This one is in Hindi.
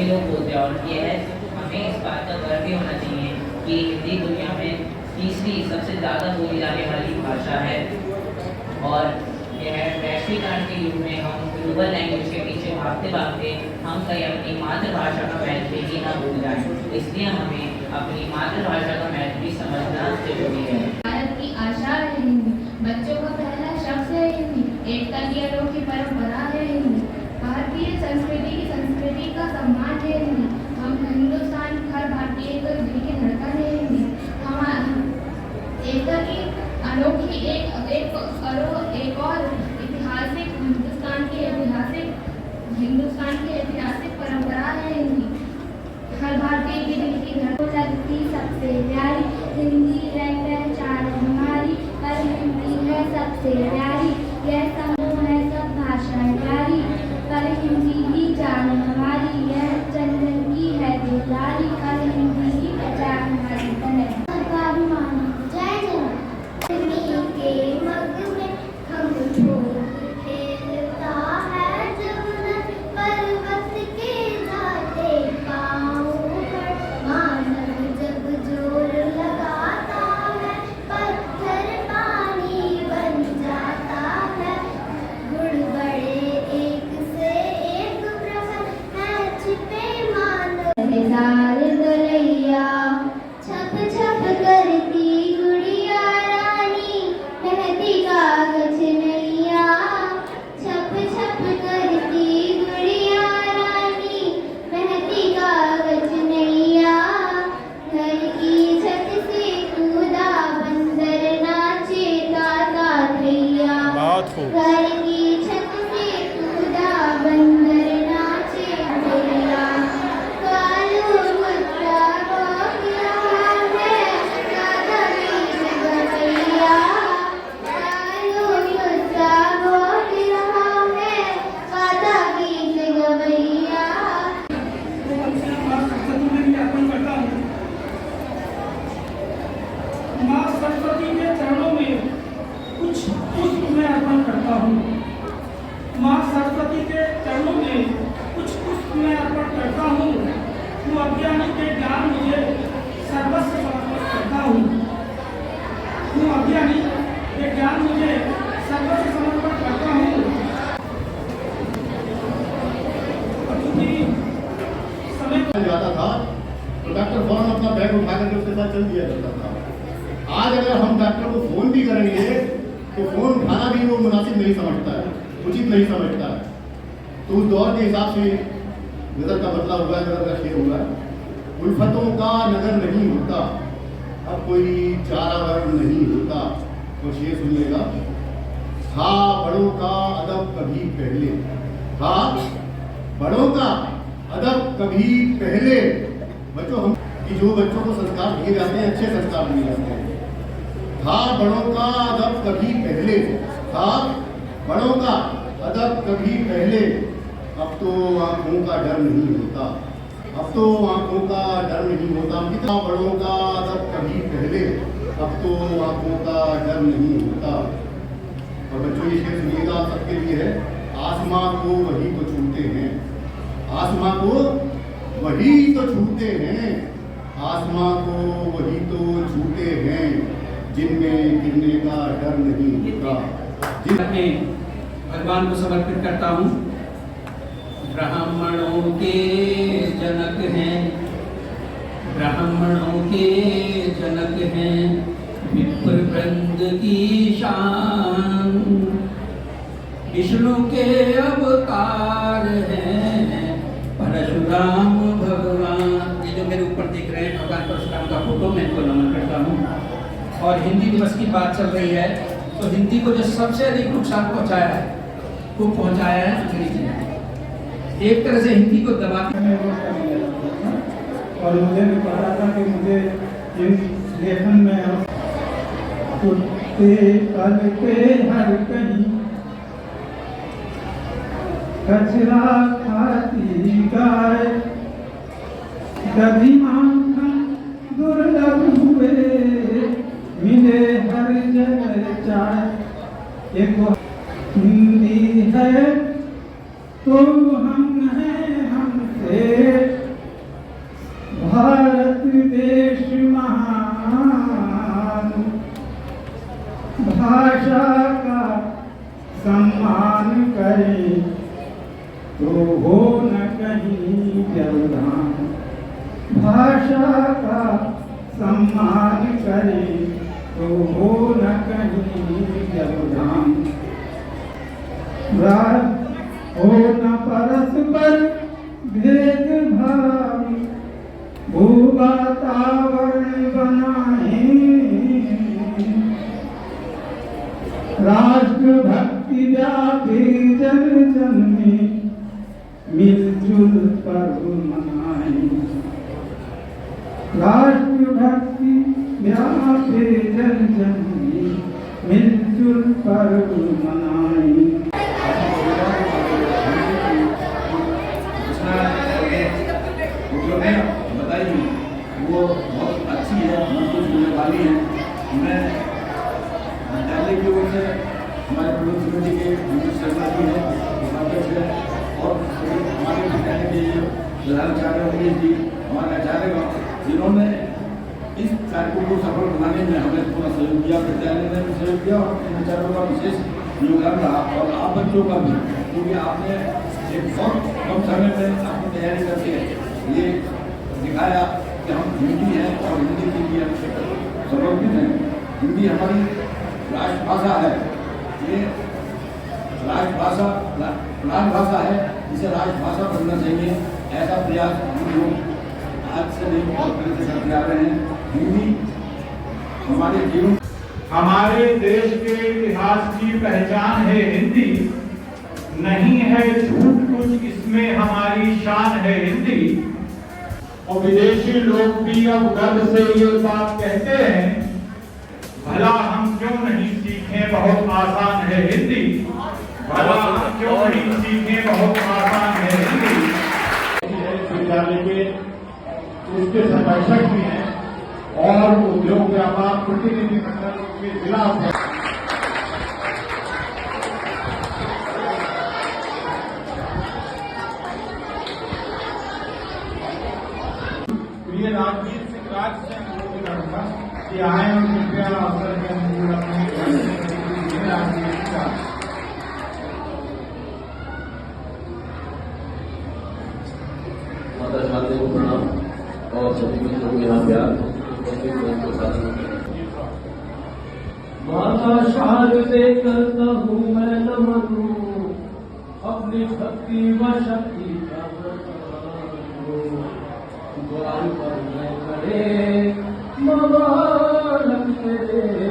कई लोग बोलते हैं, और ये है हमें इस बात का गर्व भी होना चाहिए कि हिंदी दुनिया में तीसरी सबसे ज़्यादा बोली जाने वाली भाषा है। और यह वैश्वीकरण के युग में हम ग्लोबल लैंग्वेज के पीछे भागते भागते हम कहीं अपनी मातृभाषा का महत्व ही ना भूल जाएं। इसलिए हमें अपनी मातृभाषा का महत्व भी समझना जरूरी है। भारत की आशा है हिंदी, बच्चों का पहला शब्द है हिंदी, एकता की अनोखी परंपरा है हिंदी, भारतीय संस्कृति का सम्मान है हिंदी, हम हिंदुस्तान हर भारतीय को दिल की धड़कन है हिंदी, हमारी एकता की अनोखी एक और ऐतिहासिक हिंदुस्तान की ऐतिहासिक परंपरा है हिंदी, हर भारतीय की दिल की धड़कन लगती सबसे प्यारी, हिंदी है पहचान हमारी, पर हिंदी है सबसे प्यारी, यह समूह है सब भाषाएं प्यारी, पर हिंदी ही जान हमारी, यह चंदन की है दिलदारी, पर हिंदी ही पहचान हमारी है। जय जवान के मग में हम खेलता है जमुना, पर्वत के जाते पाँव पर मानव जब जोर लगाता है, पत्थर पानी बन जाता है, गुण बड़े एक से एक प्रखर है छिपे मानव गलैया, छप छप करती गुड़िया रानी, बहती कागज नैया, छप छप करती गुड़िया रानी, बहती कागज नैया, घर की छत से कूदा बंदर नाचे काका थैया, घर की छत से कूदा बंदर नाचे थैया, कालू कुत्ता भौंक रहा है, काका की गवैया, कालू कुत्ता भौंक रहा है, काका की गवैया। माँ सरस्वती के चरणों में कुछ पुष्प मैं अर्पण करता हूँ। माँ सरस्वती के चरणों में कुछ पुष्प मैं अर्पण करता हूँ। वो अज्ञानी के ज्ञान मुझे सर्वस्व समर्पित करता हूँ। वो अज्ञानी के ज्ञान मुझे सर्वस्व समर्पण करता हूँ। जाता था तो डॉक्टर फौरन अपना बैग उठा करके उसके साथ चल दिया जाता था। आज अगर हम डॉक्टर को फोन भी करेंगे तो फोन उठाना भी वो मुनासिब नहीं समझता है, उचित नहीं समझता है। तो उस दौर के हिसाब से नजर का बदला हुआ है, नजर का शेर हुआ है। उल्फतों का नगर नहीं होता, अब कोई चारा वर्ण नहीं होता। तो शेर सुनिएगा। था बड़ों का अदब कभी पहले, था बड़ों का अदब कभी पहले। बच्चों हम कि जो बच्चों को संस्कार दिए जाते हैं अच्छे संस्कार दिए जाते हैं। था बड़ों का अदब कभी पहले, था बड़ों का अदब कभी पहले, अब तो आंखों का डर नहीं होता, अब तो आंखों का डर नहीं होता। कितना बड़ों का अदब कभी पहले, अब तो आंखों का डर नहीं होता। और बच्चों ये शेर सुनिएगा, आप सबके लिए है। आसमां को वही तो छूते हैं, आसमां को वही तो छूते हैं, आसमां को वही तो छूते हैं, जिनमें गिरने का डर नहीं होता। भगवान को समर्पित करता हूँ। ब्राह्मणों के जनक हैं, ब्राह्मणों के जनक हैं, विप्र वृंद की शान, विष्णु के अवतार हैं, परशुराम भगवान। ये जो मेरे ऊपर देख रहे हैं भगवान परशुराम का फोटो, मैं इनको नमन करता हूँ। और हिंदी दिवस की बात चल रही है, तो हिंदी को जो सबसे अधिक नुकसान पहुंचाया है वो पहुंचाया है अंग्रेजी ने। एक तरह से हिंदी को दबाते हैं। और मुझे भी पता था कि मुझे इन लेखन में कुत्ते पल पे हर कहीं कचरा खाती गाय, दधी माखन दुर्लभ हुए, मिले हर जगह चाय। एक हिंदी है तो हम हैं, हमसे धाम। भाषा का सम्मान करे तो हो न कहीं व्यवधान। हो न परस्पर भेदभाव, भूवातावरण बनाए। राष्ट्र भक्ति व्यापे जन जन में, मिलजुल पर्व मनाए। राष्ट्र भक्ति व्यापे जन जन में, मिलजुल पर्व मनाए। जो मैं बताई वो बहुत अच्छी है, मुझको सुनने वाली है। मैं विद्यालय की ओर से हमारे प्रबंध समिति के शर्मा जी हैं, उपाध्यक्ष है, और हमारे विद्यालय के प्रधानाचार्य उमेश जी, हमारे आचार्य, जिन्होंने इस कार्यक्रम को सफल बनाने में हमें पूरा सहयोग दिया। विद्यालय ने भी सहयोग दिया और आचार्यों का विशेष योगदान रहा, और आप बच्चों का भी, क्योंकि आपने एक बहुत कम समय में आपकी तैयारी करके ये दिखाया कि हम हिंदी हैं और हिंदी के लिए समर्पित हैं। हिंदी हमारी राष्ट्रभाषा है, ये राष्ट्रभाषा राजभाषा है, इसे राष्ट्रभाषा बनना चाहिए। ऐसा प्रयास हम लोग आज से नहीं बहुत पहले से करते आ रहे हैं। हिंदी हमारे जीवन, हमारे देश के इतिहास की पहचान है हिंदी, नहीं है झूठ कुछ इसमें हमारी शान है हिंदी। और विदेशी लोग भी अब गर्व से ये बात कहते हैं, भला हम क्यों नहीं सीखें, बहुत आसान है हिंदी। भला हम क्यों नहीं सीखें, बहुत आसान है हिंदी। विद्यालय के उसके संरक्षक भी हैं और उद्योग व्यापार प्रतिनिधि मंडल के जिला है। राजवीर सिंह राज से अनुरोध करूंगा कि आए और कृपया अवसर के अनुकूल अपने माता शारदे को प्रणाम और सभी मित्रों को यहाँ प्यार। माता शारदे करता हूँ मैं नमन, अपनी भक्ति व शक्ति का द्वार पर मैं खड़े, मवालक तेरे